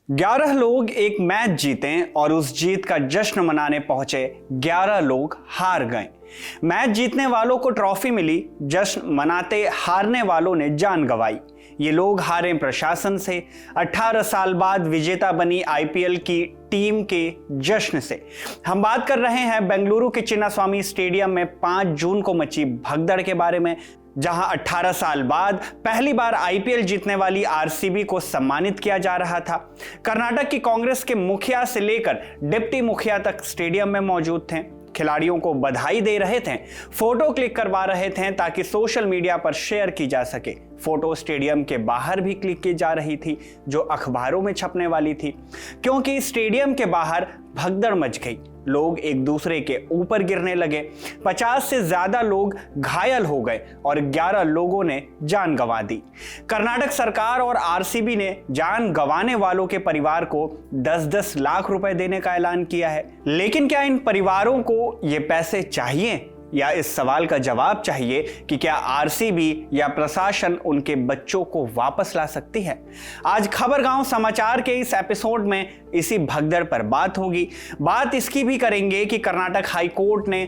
11 लोग एक मैच जीते और उस जीत का जश्न मनाने पहुंचे। 11 लोग हार गए। मैच जीतने वालों को ट्रॉफी मिली, जश्न मनाते हारने वालों ने जान गंवाई। ये लोग हारे प्रशासन से, 18 साल बाद विजेता बनी आईपीएल की टीम के जश्न से। हम बात कर रहे हैं बेंगलुरु के चिन्नास्वामी स्टेडियम में 5 जून को मची भगदड़ के बारे में, जहां 18 साल बाद पहली बार आईपीएल जीतने वाली आरसीबी को सम्मानित किया जा रहा था। कर्नाटक की कांग्रेस के मुखिया से लेकर डिप्टी मुखिया तक स्टेडियम में मौजूद थे। खिलाड़ियों को बधाई दे रहे थे, फोटो क्लिक करवा रहे थे ताकि सोशल मीडिया पर शेयर की जा सके। फोटो स्टेडियम के बाहर भी क्लिक की जा रही थी, जो अखबारों में छपने वाली थी, क्योंकि स्टेडियम के बाहर भगदड़ मच गई। लोग एक दूसरे के ऊपर गिरने लगे। 50 से ज्यादा लोग घायल हो गए और 11 लोगों ने जान गंवा दी। कर्नाटक सरकार और आरसीबी ने जान गंवाने वालों के परिवार को 10-10 लाख रुपए देने का ऐलान किया है। लेकिन क्या इन परिवारों को ये पैसे चाहिए, या इस सवाल का जवाब चाहिए कि क्या आरसीबी या प्रशासन उनके बच्चों को वापस ला सकती है? आज खबरगांव समाचार के इस एपिसोड में इसी भगदड़ पर बात होगी। बात इसकी भी करेंगे कि कर्नाटक हाई कोर्ट ने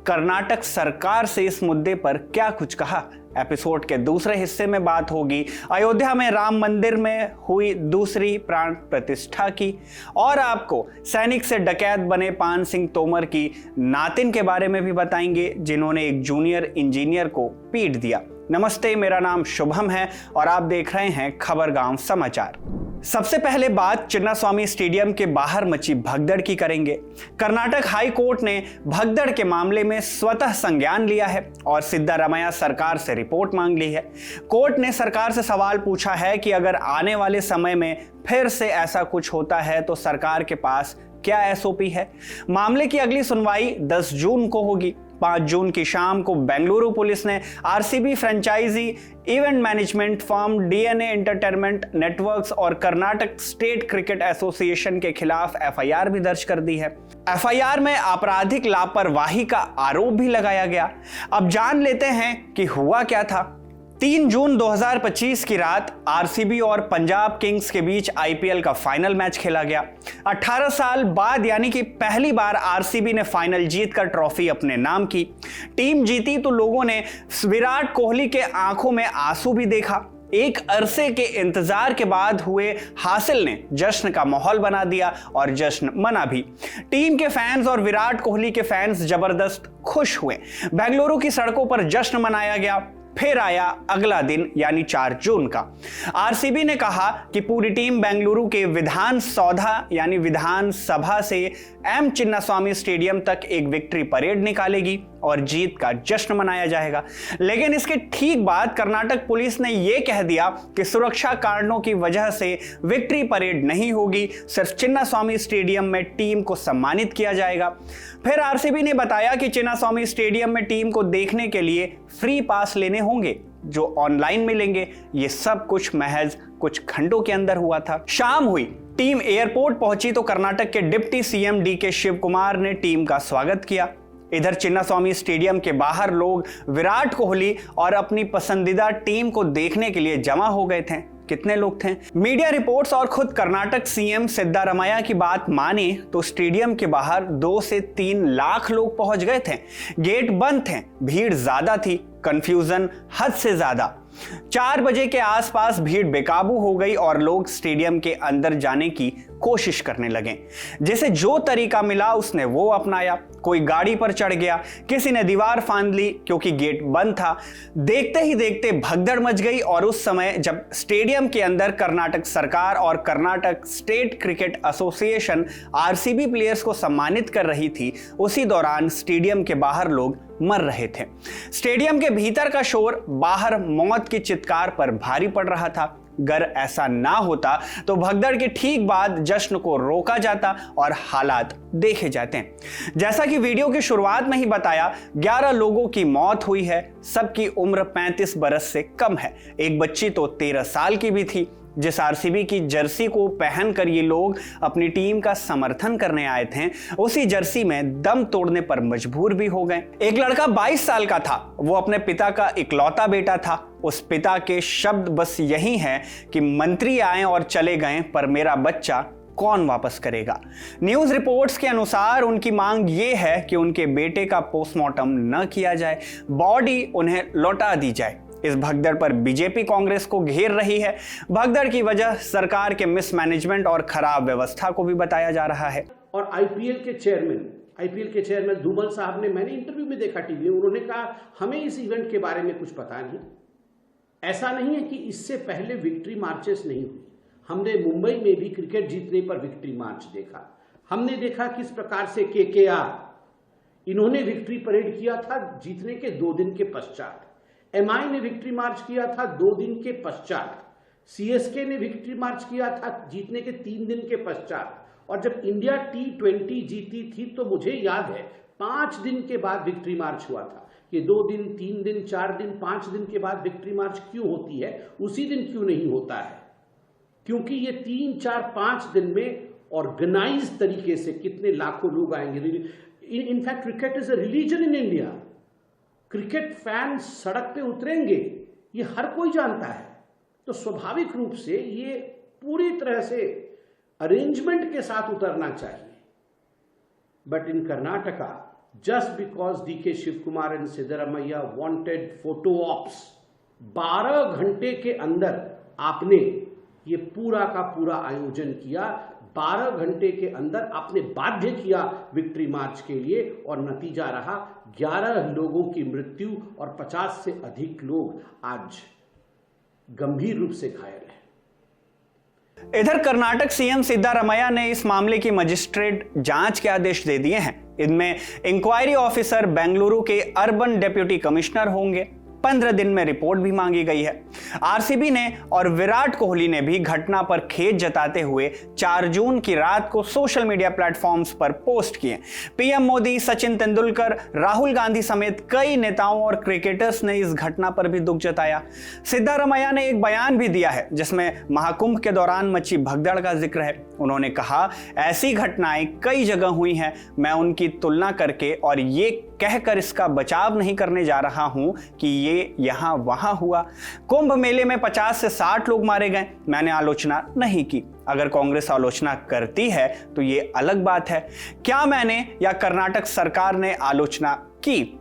कर्नाटक सरकार से इस मुद्दे पर क्या कुछ कहा। एपिसोड के दूसरे हिस्से में बात होगी अयोध्या में राम मंदिर में हुई दूसरी प्राण प्रतिष्ठा की, और आपको सैनिक से डकैत बने पान सिंह तोमर की नातिन के बारे में भी बताएंगे, जिन्होंने एक जूनियर इंजीनियर को पीट दिया। नमस्ते, मेरा नाम शुभम है और आप देख रहे हैं खबरगांव समाचार। सबसे पहले बात चिन्नास्वामी स्टेडियम के बाहर मची भगदड़ की करेंगे। कर्नाटक हाई कोर्ट ने भगदड़ के मामले में स्वतः संज्ञान लिया है और सिद्धारमैया सरकार से रिपोर्ट मांग ली है। कोर्ट ने सरकार से सवाल पूछा है कि अगर आने वाले समय में फिर से ऐसा कुछ होता है तो सरकार के पास क्या एसओपी है। मामले की अगली सुनवाई 10 जून को होगी। 5 जून की शाम को बेंगलुरु पुलिस ने RCB franchise, event management firm DNA entertainment networks और कर्नाटक स्टेट क्रिकेट एसोसिएशन के खिलाफ एफआईआर भी दर्ज कर दी है। एफआईआर में आपराधिक लापरवाही का आरोप भी लगाया गया। अब जान लेते हैं कि हुआ क्या था। 3 जून 2025 की रात आरसीबी और पंजाब किंग्स के बीच आईपीएल का फाइनल मैच खेला गया। 18 साल बाद यानी कि पहली बार आरसीबी ने फाइनल जीतकर ट्रॉफी अपने नाम की। टीम जीती तो लोगों ने विराट कोहली के आंखों में आंसू भी देखा। एक अरसे के इंतजार के बाद हुए हासिल ने जश्न का माहौल बना दिया और जश्न मना भी। टीम के फैंस और विराट कोहली के फैंस जबरदस्त खुश हुए। बेंगलुरु की सड़कों पर जश्न मनाया गया। फिर आया अगला दिन यानी 4 जून का। आरसीबी ने कहा कि पूरी टीम बेंगलुरु के विधान सौधा यानी विधानसभा से एम चिन्नास्वामी स्टेडियम तक एक विक्ट्री परेड निकालेगी और जीत का जश्न मनाया जाएगा। लेकिन इसके ठीक बाद कर्नाटक पुलिस ने यह कह दिया कि सुरक्षा कारणों की वजह से विक्ट्री परेड नहीं होगी, सिर्फ चिन्नास्वामी स्टेडियम में टीम को सम्मानित किया जाएगा। फिर आरसीबी ने बताया कि चिन्नास्वामी स्टेडियम में टीम को देखने के लिए फ्री पास लेने होंगे, जो ऑनलाइन मिलेंगे। ये सब कुछ महज कुछ घंटों के अंदर हुआ था। शाम हुई, टीम एयरपोर्ट पहुंची तो कर्नाटक के deputy CM DK Shivakumar ने टीम का स्वागत किया। इधर चिन्नास्वामी स्टेडियम के बाहर लोग विराट कोहली और अपनी पसंदीदा टीम को देखने के लिए जमा हो गए थे। कितने लोग थे? मीडिया रिपोर्ट्स और खुद कर्नाटक सीएम सिद्धारमैया की बात माने तो स्टेडियम के बाहर 2 से 3 लाख लोग पहुंच गए थे। गेट बंद थे, भीड़ ज्यादा थी, कंफ्यूजन हद से ज्यादा। 4 बजे के आसपास भीड़ बेकाबू हो गई और लोग स्टेडियम के अंदर जाने की कोशिश करने लगे। जिसे जो तरीका मिला उसने वो अपनाया। कोई गाड़ी पर चढ़ गया, किसी ने दीवार फांद ली क्योंकि गेट बंद था। देखते ही देखते भगदड़ मच गई और उस समय जब स्टेडियम के अंदर कर्नाटक सरकार और Karnataka state cricket association RCB players को सम्मानित कर रही थी, उसी दौरान स्टेडियम के बाहर लोग मर रहे थे। स्टेडियम के भीतर का शोर बाहर मौत की चित्कार पर भारी पड़ रहा था। अगर ऐसा ना होता तो भगदड़ के ठीक बाद जश्न को रोका जाता और हालात देखे जाते हैं। जैसा कि वीडियो की शुरुआत में ही बताया, 11 लोगों की मौत हुई है। सबकी उम्र 35 बरस से कम है। एक बच्ची तो 13 साल की भी थी। जिस आरसीबी की जर्सी को पहनकर ये लोग अपनी टीम का समर्थन करने आए थे, उसी जर्सी में दम तोड़ने पर मजबूर भी हो गए। एक लड़का 22 साल का था, वो अपने पिता का इकलौता बेटा था। उस पिता के शब्द बस यही हैं कि मंत्री आए और चले गए, पर मेरा बच्चा कौन वापस करेगा। न्यूज रिपोर्ट्स के अनुसार उनकी मांग ये है कि उनके बेटे का पोस्टमार्टम न किया जाए, बॉडी उन्हें लौटा दी जाए। इस भगदड़ पर बीजेपी कांग्रेस को घेर रही है। भगदड़ की वजह सरकार के मिसमैनेजमेंट और खराब व्यवस्था को भी बताया जा रहा है। और आईपीएल के चेयरमैन धूमल साहब ने, मैंने इंटरव्यू में देखा टीवी में, उन्होंने कहा हमें इस इवेंट के बारे में कुछ पता नहीं। ऐसा नहीं है कि इससे पहले विक्ट्री मार्चेस नहीं हुई। हमने मुंबई में भी क्रिकेट जीतने पर विक्ट्री मार्च देखा। हमने देखा किस प्रकार से केकेआर इन्होंने विक्ट्री परेड किया था जीतने के 2 दिन के पश्चात। एमआई ने विक्ट्री मार्च किया था 2 दिन के पश्चात। सीएसके ने विक्ट्री मार्च किया था जीतने के 3 दिन के पश्चात। और जब इंडिया T20 जीती थी तो मुझे याद है 5 दिन के बाद विक्ट्री मार्च हुआ था। ये 2 दिन, 3 दिन, 4 दिन, 5 दिन के बाद विक्ट्री मार्च क्यों होती है, उसी दिन क्यों नहीं होता है? क्योंकि ये 3, 4, 5 दिन में ऑर्गेनाइज तरीके से कितने लाखों लोग आएंगे। In fact cricket is a religion in India. Cricket fan सड़क पे उतरेंगे, ये हर कोई जानता है। तो स्वाभाविक रूप से ये पूरी तरह से अरेंजमेंट के साथ उतरना चाहिए। But in Karnataka, just because DK Shivakumar and Siddaramaiah wanted photo ops, 12 घंटे के अंदर आपने ये पूरा का पूरा आयोजन किया। 12 घंटे के अंदर आपने बाध्य किया विक्ट्री मार्च के लिए, और नतीजा रहा 11 लोगों की मृत्यु और 50 से अधिक लोग आज गंभीर रूप से घायल हैं। इधर कर्नाटक सीएम सिद्धारमैया ने इस मामले की मजिस्ट्रेट जांच के आदेश दे दिए हैं। इनमें इंक्वायरी ऑफिसर बेंगलुरु के अर्बन डेप्यूटी कमिश्नर होंगे। 15 दिन में रिपोर्ट भी मांगी गई है। आरसीबी ने और विराट कोहली ने भी घटना पर खेद जताते हुए 4 जून की रात को सोशल मीडिया प्लेटफॉर्म्स पर पोस्ट किए। पीएम मोदी, सचिन तेंदुलकर, राहुल गांधी समेत कई नेताओं और क्रिकेटर्स ने इस घटना पर भी दुख जताया। सिद्धारमैया ने एक बयान भी दिया है जिसमें महाकुंभ के दौरान मची भगदड़ का जिक्र है। उन्होंने कहा, ऐसी घटनाएं कई जगह हुई हैं, मैं उनकी तुलना करके और ये कहकर इसका बचाव नहीं करने जा रहा हूं कि ये यहां वहां हुआ। कुंभ मेले में 50 से 60 लोग मारे गए, मैंने आलोचना नहीं की। अगर कांग्रेस आलोचना करती है तो ये अलग बात है। क्या मैंने या कर्नाटक सरकार ने आलोचना की?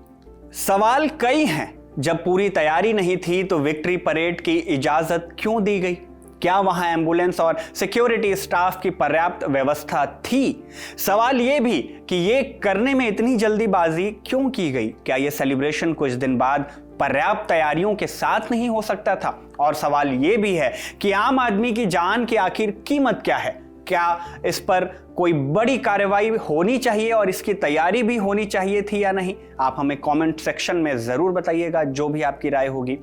सवाल कई हैं। जब पूरी तैयारी नहीं थी तो विक्ट्री परेड की इजाजत क्यों दी गई? क्या वहां एम्बुलेंस और सिक्योरिटी स्टाफ की पर्याप्त व्यवस्था थी? सवाल यह भी कि ये करने में इतनी जल्दीबाजी क्यों की गई? क्या यह सेलिब्रेशन कुछ दिन बाद पर्याप्त तैयारियों के साथ नहीं हो सकता था? और सवाल यह भी है कि आम आदमी की जान की आखिर कीमत क्या है? क्या इस पर कोई बड़ी कार्रवाई होनी चाहिए और इसकी तैयारी भी होनी चाहिए थी या नहीं? आप हमें कमेंट सेक्शन में जरूर बताइएगा, जो भी आपकी राय होगी।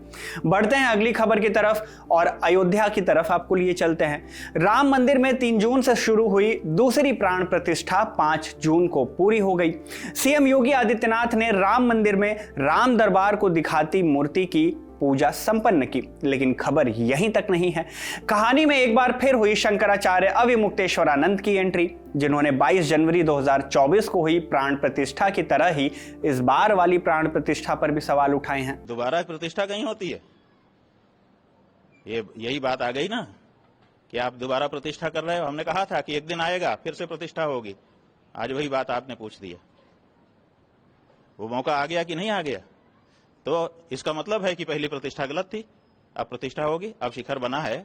बढ़ते हैं अगली खबर की तरफ और अयोध्या की तरफ आपको लिए चलते हैं। राम मंदिर में 3 जून से शुरू हुई दूसरी प्राण प्रतिष्ठा 5 जून को पूरी हो गई। सीएम योगी आदित्यनाथ ने राम मंदिर में राम दरबार को दिखाती मूर्ति की पूजा संपन्न की, लेकिन खबर यहीं तक नहीं है। कहानी में एक बार फिर हुई शंकराचार्य अविमुक्तेश्वरानंद की एंट्री, जिन्होंने 22 जनवरी 2024 को हुई प्राण प्रतिष्ठा की तरह ही इस बार वाली प्राण प्रतिष्ठा पर भी सवाल उठाए हैं। दोबारा प्रतिष्ठा कहीं होती है? यही बात आ गई ना कि आप दोबारा प्रतिष्ठा कर रहे हो। हमने कहा था कि एक दिन आएगा फिर से प्रतिष्ठा होगी, आज वही बात आपने पूछ दिया। वो मौका आ गया कि नहीं आ गया? तो इसका मतलब है कि पहली प्रतिष्ठा गलत थी। अब प्रतिष्ठा होगी, अब शिखर बना है।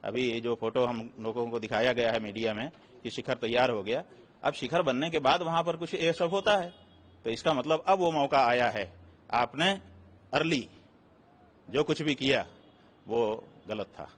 अभी जो फोटो हम लोगों को दिखाया गया है मीडिया में कि शिखर तैयार हो गया, अब शिखर बनने के बाद वहां पर कुछ ये सब होता है, तो इसका मतलब अब वो मौका आया है। आपने अर्ली जो कुछ भी किया वो गलत था,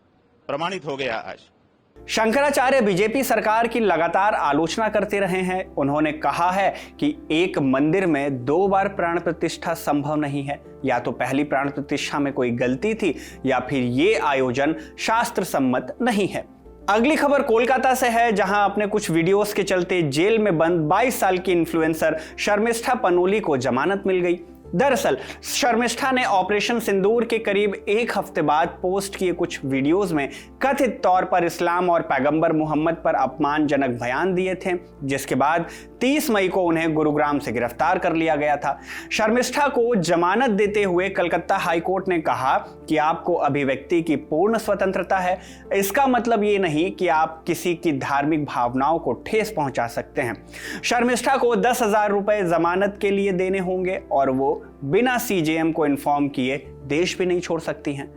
प्रमाणित हो गया आज। शंकराचार्य बीजेपी सरकार की लगातार आलोचना करते रहे हैं। उन्होंने कहा है कि एक मंदिर में 2 बार प्राण प्रतिष्ठा संभव नहीं है। या तो पहली प्राण प्रतिष्ठा में कोई गलती थी या फिर ये आयोजन शास्त्र सम्मत नहीं है। अगली खबर कोलकाता से है, जहां अपने कुछ वीडियोस के चलते जेल में बंद 22 साल की इन्फ्लुएंसर शर्मिष्ठा पनोली को जमानत मिल गई। दरअसल शर्मिष्ठा ने ऑपरेशन सिंदूर के करीब एक हफ्ते बाद पोस्ट किए कुछ वीडियोस में कथित तौर पर इस्लाम और पैगंबर मोहम्मद पर अपमानजनक बयान दिए थे, जिसके बाद 30 मई को उन्हें गुरुग्राम से गिरफ्तार कर लिया गया था। शर्मिष्ठा को जमानत देते हुए कलकत्ता हाईकोर्ट ने कहा कि आपको अभिव्यक्ति की पूर्ण स्वतंत्रता है। इसका मतलब ये नहीं कि आप किसी की धार्मिक भावनाओं को ठेस पहुंचा सकते हैं। शर्मिष्ठा को 10,000 रुपए जमानत के लिए देने होंगे और वो बिना सीजेएम को इन्फॉर्म किए देश भी नहीं छोड़ सकती हैं।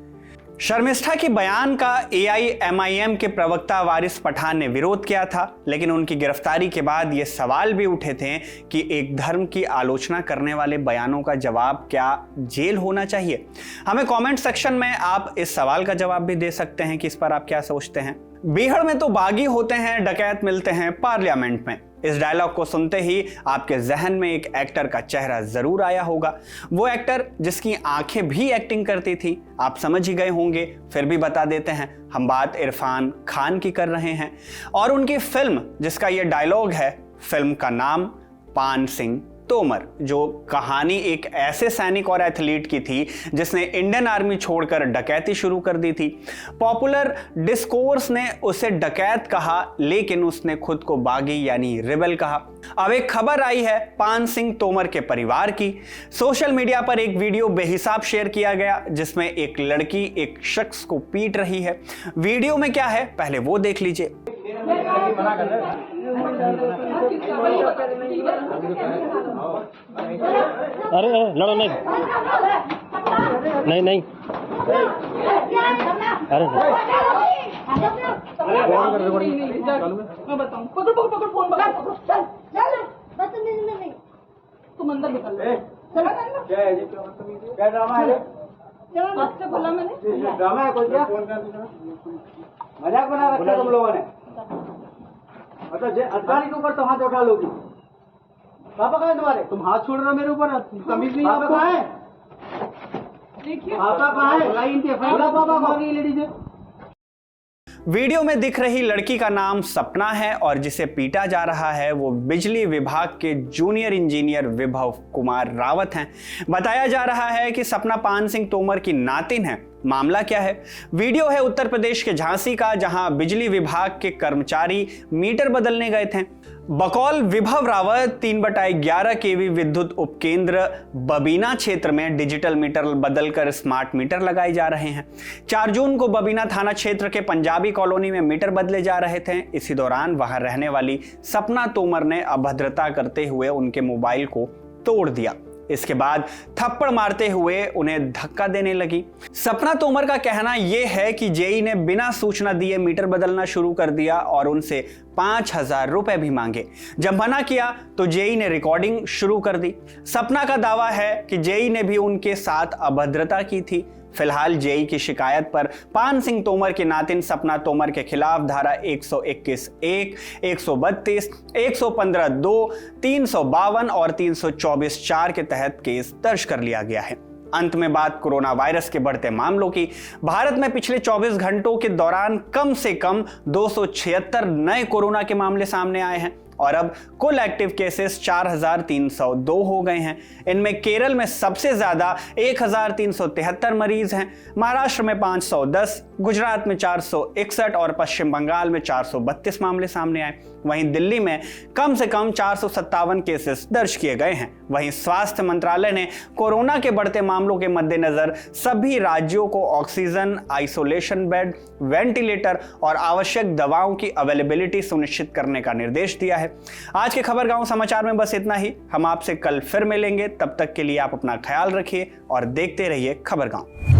शर्मिष्ठा के बयान का AIMIM के प्रवक्ता वारिस पठान ने विरोध किया था, लेकिन उनकी गिरफ्तारी के बाद ये सवाल भी उठे थे कि एक धर्म की आलोचना करने वाले बयानों का जवाब क्या जेल होना चाहिए। हमें कमेंट सेक्शन में आप इस सवाल का जवाब भी दे सकते हैं कि इस पर आप क्या सोचते हैं। बीहड़ में तो बागी होते हैं, डकैत मिलते हैं पार्लियामेंट में। इस डायलॉग को सुनते ही आपके जहन में एक एक्टर का चेहरा जरूर आया होगा। वो एक्टर जिसकी आंखें भी एक्टिंग करती थी, आप समझ ही गए होंगे, फिर भी बता देते हैं। हम बात इरफान खान की कर रहे हैं और उनकी फिल्म जिसका ये डायलॉग है, फिल्म का नाम पान सिंह तोमर, जो कहानी एक ऐसे सैनिक और एथलीट की थी जिसने इंडियन आर्मी छोड़कर डकैती शुरू कर दी थी। पॉपुलर डिस्कोर्स ने उसे डकैत कहा, लेकिन उसने खुद को बागी यानी रिबेल कहा। अब एक खबर आई है पान सिंह तोमर के परिवार की। सोशल मीडिया पर एक वीडियो बेहिसाब शेयर किया गया जिसमें एक लड़की एक शख्स को पीट रही है। वीडियो में क्या है पहले वो देख लीजिए। अरे लड़ो नहीं नहीं नहीं अरे मैं बताऊं, पकड़ पकड़ पकड़ फोन पकड़, चल चल बस नहीं तुम अंदर निकल चला करना। क्या है ये, क्या ड्रामा है? चलो आपसे बोला मैंने, ड्रामा है कोई क्या? मजाक बना रखा तुम लोगों ने। मतलब अधिकारी के ऊपर तो हाथ उठा लोगी। पापा कहाँ है तुम्हारे? तुम हाथ छोड़ रहे हो मेरे ऊपर, तमीज नहीं है। कहाँ है? देखिए पापा कहाँ है? पापा कहाँ गई लेडीज? वीडियो में दिख रही लड़की का नाम सपना है और जिसे पीटा जा रहा है वो बिजली विभाग के जूनियर इंजीनियर विभव कुमार रावत हैं। बताया जा रहा है कि सपना पान सिंह तोमर की नातिन है। मामला क्या है? वीडियो है उत्तर प्रदेश के झांसी का, जहां बिजली विभाग के कर्मचारी मीटर बदलने गए थे। बकौल विभव रावत 3/11 केवी विद्युत उपकेंद्र बबीना क्षेत्र में डिजिटल मीटर बदलकर स्मार्ट मीटर लगाए जा रहे हैं। 4 जून को बबीना थाना क्षेत्र के पंजाबी कॉलोनी में मीटर बदले जा रहे थे। इसी दौरान वहां रहने वाली सपना तोमर ने अभद्रता करते हुए उनके मोबाइल को तोड़ दिया। इसके बाद थप्पड़ मारते हुए उन्हें धक्का देने लगी। सपना तोमर का कहना यह है कि जेई ने बिना सूचना दिए मीटर बदलना शुरू कर दिया और उनसे 5,000 रुपए भी मांगे। जब मना किया तो जेई ने रिकॉर्डिंग शुरू कर दी। सपना का दावा है कि जेई ने भी उनके साथ अभद्रता की थी। फिलहाल जेई की शिकायत पर पान सिंह तोमर की नातिन सपना तोमर के खिलाफ धारा 121(1), 132, 115(2), 352 और 324(4) के तहत केस दर्ज कर लिया गया है। अंत में बात कोरोना वायरस के बढ़ते मामलों की। भारत में पिछले 24 घंटों के दौरान कम से कम 276 नए कोरोना के मामले सामने आए हैं और अब कुल एक्टिव केसेस 4,302 हो गए हैं। इनमें केरल में सबसे ज्यादा 1,373 मरीज हैं, महाराष्ट्र में 510, गुजरात में 461 और पश्चिम बंगाल में 432 मामले सामने आए। वहीं दिल्ली में कम से कम 457 केसेस दर्ज किए गए हैं। वहीं स्वास्थ्य मंत्रालय ने कोरोना के बढ़ते मामलों के मद्देनजर सभी राज्यों को ऑक्सीजन, आइसोलेशन बेड, वेंटिलेटर और आवश्यक दवाओं की अवेलेबिलिटी सुनिश्चित करने का निर्देश दिया है। आज के खबर गांव समाचार में बस इतना ही। हम आपसे कल फिर मिलेंगे, तब तक के लिए आप अपना ख्याल रखिए और देखते रहिए खबर गांव।